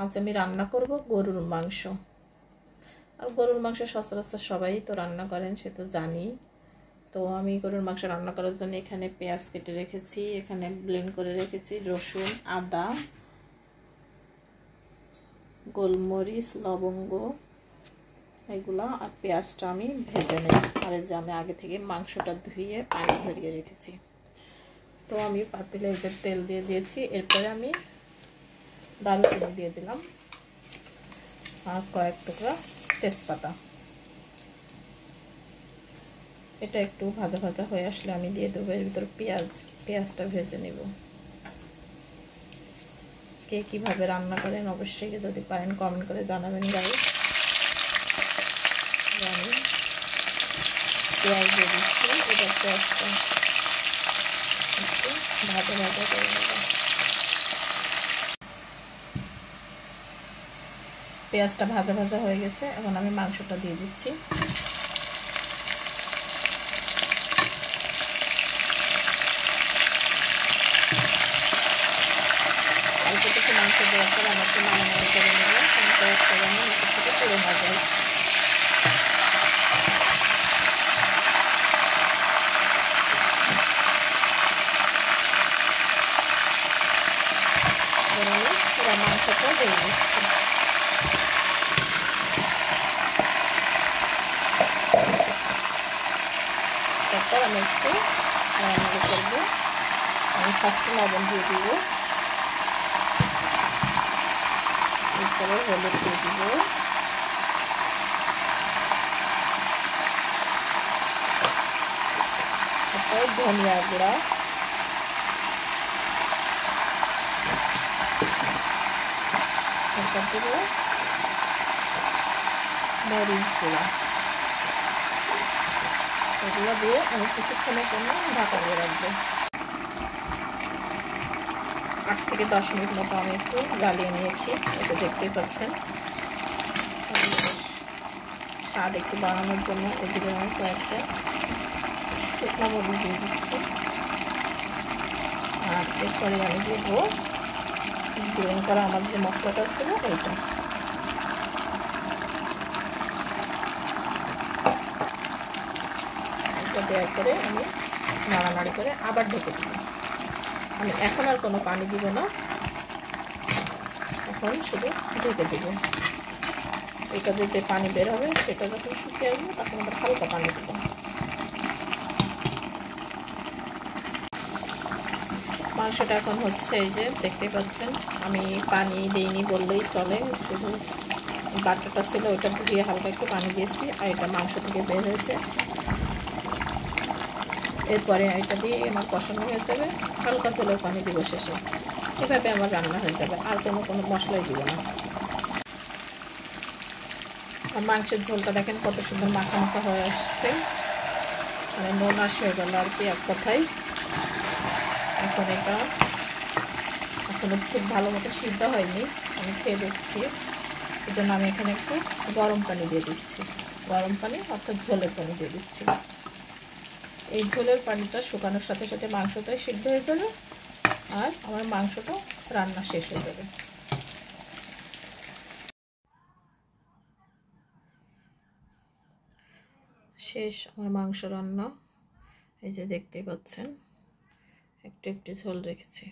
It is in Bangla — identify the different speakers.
Speaker 1: আজ আমি রান্না করব গরুর মাংস। আর গরুর মাংস সচরাচর সবাই তো রান্না করেন, সে তো জানি। তো আমি গরুর মাংস রান্না করার জন্য এখানে পেঁয়াজ কেটে রেখেছি, এখানে ব্লেন্ড করে রেখেছি রসুন, আদা, গোলমরিচ, লবঙ্গ এগুলো। আর পেঁয়াজটা আমি ভেজে নেব। আর এই যে আমি আগে থেকে মাংসটা ধুয়ে পানি ঝরিয়ে রেখেছি। তো আমি পাতিলে এই যে তেল দিয়ে দিয়েছি। এরপরে আমি দারুচিনি দিয়ে দিলাম আর কয়েক টুকরা তেজপাতা। এটা একটু ভাজা ভাজা হয়ে আসলে আমি দিয়ে দেবো এর ভিতর পেঁয়াজটা ভেজে নেব। কে কীভাবে রান্না করেন অবশ্যই যদি পারেন কমেন্ট করে জানাবেন গাইস। আমি পেঁয়াজ দিয়ে দিচ্ছি। এটা পেঁয়াজটা একটু ভাজা ভাজা করে নেব। পেঁয়াজটা ভাজা ভাজা হয়ে গেছে, এখন আমি মাংসটা দিয়ে দিচ্ছি। অল্প কিছু মাংস দেওয়ার পর আমাকে নাড়ানাড়ি করে নেব। পেঁয়াজটা যেন নিচের থেকে পুড়ে না যায়। আমি পুরো মাংসটা দিয়ে দিচ্ছি। তারপর আমি একটু নাড়ানাড়ি করবো। আমি ফার্স্টে লবণ দিয়ে দিব, এরপরে হলুদ দিয়ে দিব, তারপর ধনিয়া গুঁড়া, তারপর দিব মরিচ গুঁড়া। এগুলো দিয়ে আমি কিছুক্ষণের জন্য ঢাকা দিয়ে রাখবো। 8 থেকে 10 মিনিট মতো আমি একটু জ্বালিয়ে নিয়েছি। এটা দেখতেই পাচ্ছেন। স্বাদ একটু বাড়ানোর জন্য এদিকে আমি কয়েকটা শুকনো মরিচ দিয়ে দিচ্ছি। আর এরপরে আমি দেবো ব্লেন্ড করা আমার যে মশলাটা ছিল ওইটা। এটা দেওয়ার পরে আমি নাড়ানাড়ি করে আবার ঢেকে দিব। আমি এখন আর কোনো পানি দিব না, এখন শুধু ঢেকে দেব। এটাতে যে পানি বের হবে সেটা যখন শুকিয়ে আসবে তখন আবার হালকা পানি দেব। মাংসটা এখন হচ্ছে, এই যে দেখতেই পাচ্ছেন আমি পানি দিইনি বললেই চলে, শুধু বাটাটা ছিল ওটা ধুয়ে হালকা একটু পানি দিয়েছি। আর এটা মাংস থেকে বের হয়েছে। এরপরে এটা দিয়ে আমার কষানো হয়ে যাবে, হালকা জলের পানি দিব শেষে। এভাবে আমার রান্না হয়ে যাবে, আর কোনো মশলাই দিব না। আর মাংসের ঝোলটা দেখেন কত সুন্দর মাখা মাখা হয়ে আসছে, মানে নোনাস হয়ে গেল আর কি এক কথায়। এখন এটা এখনো খুব ভালো মতো সিদ্ধ হয়নি, আমি খেয়ে দেখছি। এই জন্য আমি এখানে একটু গরম পানি দিয়ে দিচ্ছি। গরম পানি অর্থাৎ ঝোলের পানি দিয়ে দিচ্ছি। এই ঝোলের পানিটা শুকানোর সাথে সাথে মাংসটাই সিদ্ধ হয়ে যাবে আর আমার মাংসটা রান্না শেষ হয়ে যাবে। শেষ আমার মাংস রান্না। এই যে দেখতেই পাচ্ছেন একটু একটু ঝোল রেখেছি।